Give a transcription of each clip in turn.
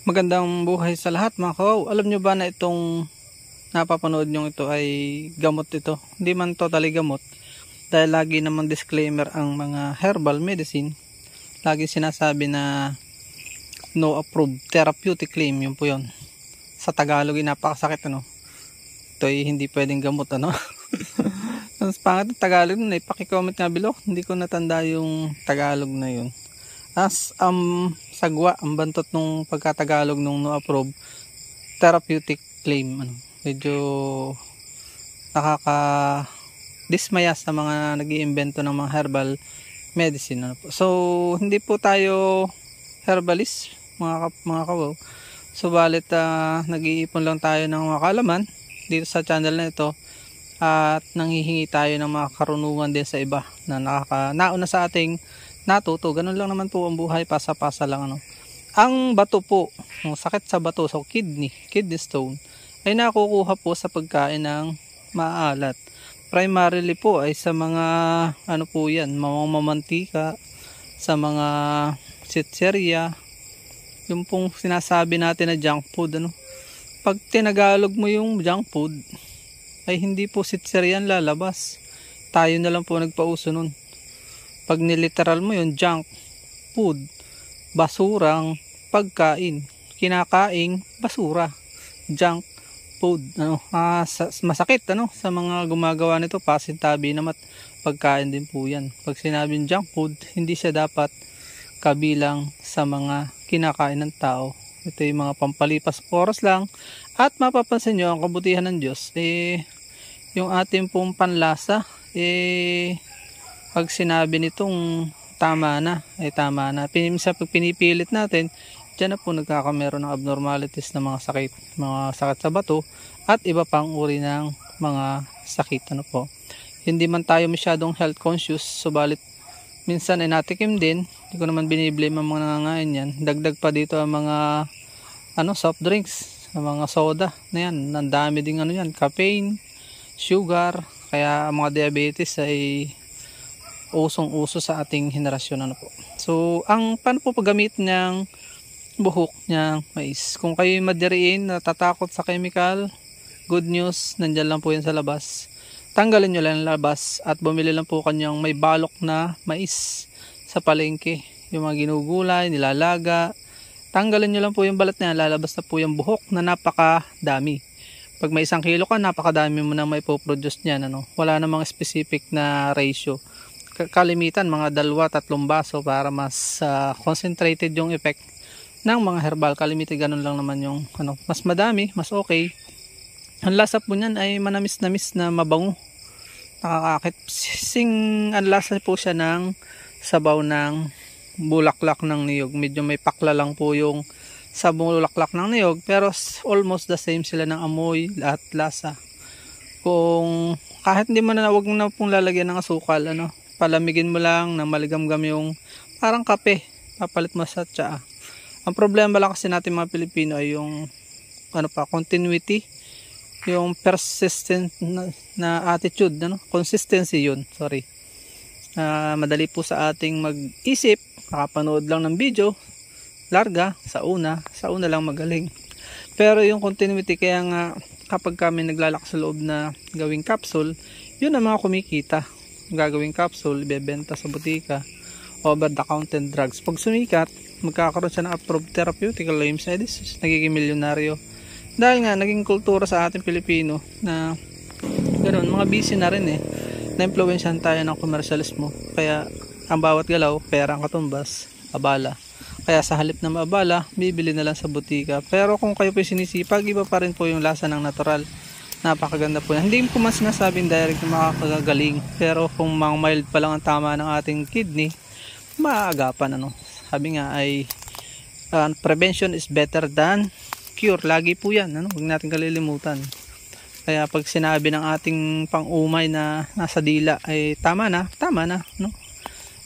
Magandang buhay sa lahat mga kawaw. Alam nyo ba na itong napapanood nyo ito ay gamot ito? Hindi man totally gamot. Dahil lagi namang disclaimer ang mga herbal medicine. Lagi sinasabi na no approved therapeutic claim. Yun po yun. Sa Tagalog ay napakasakit ano. Ito ay hindi pwedeng gamot ano. Ang pangat ng Tagalog na ipakicomment nga below. Hindi ko natanda yung Tagalog na yun. As sagwa ang bantot nung pagkatagalog nung no approve therapeutic claim ano. Medyo nakaka dismaya sa mga nag-iimbento ng mga herbal medicine ano po. So hindi po tayo herbalist mga kawaw. Subalit nag-iipon lang tayo ng mga kaalaman dito sa channel na ito at nanghihingi tayo ng mga karunungan din sa iba na nauna sa ating natuto. Ganun lang naman po ang buhay, pasa-pasa lang ano. Ang bato po, ang sakit sa bato, so kidney stone, ay nakukuha po sa pagkain ng maalat. Primarily po ay sa mga ano po yan, mamantika, sa mga sitserya, yung pong sinasabi natin na junk food ano. Pag tinagalog mo yung junk food, ay hindi po sitserya yan lalabas. Tayo na lang po nagpauso nun. Pag niliteral mo yung junk food, basurang pagkain, kinakaing basura, junk food ano, masakit ano sa mga gumagawa nito, pasintabi naman pagkain din po yan. Pag sinabing junk food, hindi siya dapat kabilang sa mga kinakain ng tao. Ito yung mga pampalipas oras lang at mapapansin nyo ang kabutihan ng Diyos yung ating pong panlasa pag sinabi nitong tama na, ay tama na. Minsan pag pinipilit natin, dyan na po nagkakameron ng abnormalities na mga sakit sa bato at iba pang uri ng mga sakit ano po. Hindi man tayo masyadong health conscious, subalit minsan ay natikim din. Hindi ko naman biniblame ang mga nangangain yan. Dagdag pa dito ang mga soft drinks, ang mga soda na yan. Ang dami ding yan, caffeine, sugar, kaya ang mga diabetes ay usong-uso sa ating henerasyon ano po. So, paano po paggamit ng buhok ng mais? Kung kayo madiriin, natatakot sa chemical, good news, nandyan lang po yan sa labas. Tanggalin nyo lang labas at bumili lang po kanyang may balok na mais sa palengke. Yung mga ginugulay, nilalaga. Tanggalin nyo lang po yung balat niya, lalabas na po yung buhok na napakadami. Pag may 1 kilo ka, napakadami mo na may po-produce niyan ano. Wala namang specific na ratio. Kalimitan mga 2-3 baso para mas concentrated yung effect ng mga herbal. Kalimitan ganun lang naman yung mas madami, mas okay. Ang lasa po niyan ay manamis-namis na mabango, nakakakit. Ang lasa po siya ng sabaw ng bulaklak ng niyog. Medyo may pakla lang po yung sa bulaklak ng niyog, pero almost the same sila ng amoy at lasa. Kung kahit hindi mo na, wag na pong lalagyan ng asukal palamigin mo lang na maligamgam yung parang kape, papalit mo sa tsaa. Ang problema lang kasi natin mga Pilipino ay yung continuity, yung persistent na attitude, consistency yun, sorry. Madali po sa ating mag-isip, nakapanood lang ng video, larga, sa una lang magaling. Pero yung continuity, kaya nga kapag kami naglalakas sa loob na gawing capsule, yun ang mga kumikita. Gagawing capsule, ibebenta sa butika, over the counter drugs. Pag sumikat, magkakaroon siya ng approved therapeutic claims, nagiging milyonaryo. Dahil nga naging kultura sa ating Pilipino na ganoon, mga busy na rin na-influensyahan tayo ng komersyalismo. Kaya ang bawat galaw, pera ang katumbas, abala. Kaya sa halip na maabala, bibili na lang sa butika. Pero kung kayo po sinisipag, iba pa rin po yung lasa ng natural. Napakaganda po yan. Hindi ko man sinasabing direct na makakagaling, pero kung mga mild pa lang ang tama ng ating kidney, maaagapan sabi nga ay prevention is better than cure. Lagi po yan huwag natin kalilimutan. Kaya pag sinabi ng ating pang-umay na nasa dila ay tama na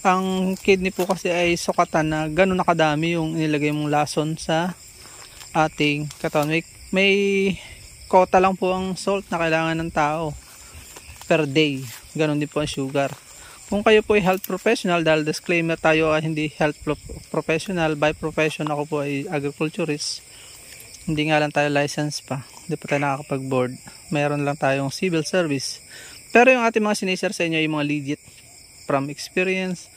ang kidney po kasi ay sukatan na gano'n nakadami yung inilagay mong lason sa ating katawan. May kota lang po ang salt na kailangan ng tao per day. Ganon din po ang sugar. Kung kayo po ay health professional, dahil disclaimer tayo ay hindi health professional, by profession ako po ay agriculturist. hindi nga lang tayo license pa, hindi pa tayo nakakapag-board, meron lang tayong civil service. Pero yung ating mga sinishare sa inyo yung mga legit from experience,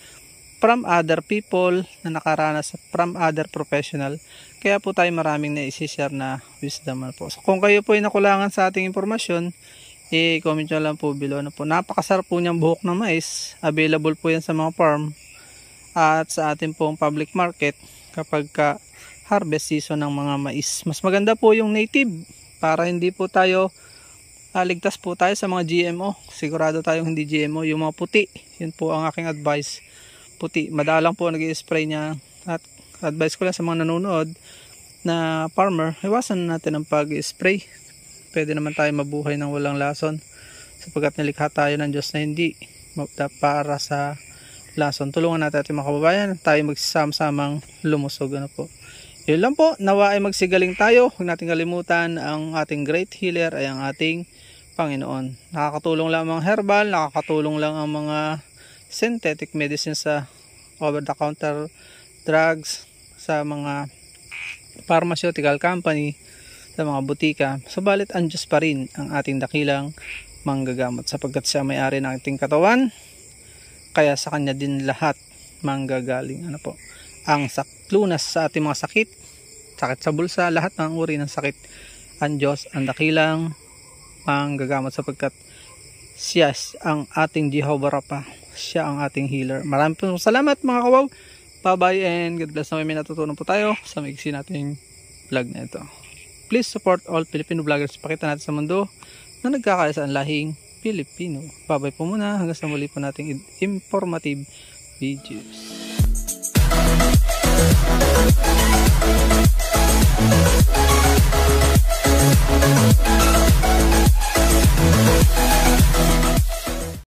from other people na nakaranas, from other professional. Kaya po tayo maraming na-share na wisdom po. So, kung kayo po ay nakulangan sa ating informasyon, i-comment nyo lang po below na po. Napakasarap po niyang buhok ng mais. Available po yan sa mga farm at sa ating pong public market kapag ka harvest season ng mga mais. Mas maganda po yung native para hindi po tayo ligtas po tayo sa mga GMO. Sigurado tayong hindi GMO. Yung mga puti, yun po ang aking advice. Puti, madalang po nag-i-spray niya. At advice ko lang sa mga nanonood na farmer, iwasan natin ang pag-spray. Pwede naman tayo mabuhay ng walang lason sapagkat nilikha tayo ng Diyos na hindi para sa lason. Tulungan natin ating mga kababayan, tayo magsasama-samang lumusog. Ano po. Yun lang po, nawa ay magsigaling tayo. Huwag natin kalimutan ang ating great healer ay ang ating Panginoon. Nakakatulong lang ang mga herbal, nakakatulong lang ang mga synthetic medicine sa over-the-counter drugs, sa mga pharmaceutical company, sa mga butika. Subalit ang Diyos pa rin ang ating dakilang manggagamot sapagkat siya may-ari ng ating katawan, kaya sa kanya din lahat manggagaling. Ano po? Ang lunas sa ating mga sakit, sakit sa bulsa, lahat ng uri ng sakit, ang Diyos ang dakilang manggagamot sapagkat siya ang ating Jehovah Rapha, siya ang ating healer. Maraming po salamat mga kawaw. Bye bye and God bless. May natutunan po tayo sa maiksi nating vlog na ito. Please support all Filipino vloggers. Pakita natin sa mundo na nagkakaya sa lahing Pilipino. Bye bye po muna hanggang sa muli po nating informative videos.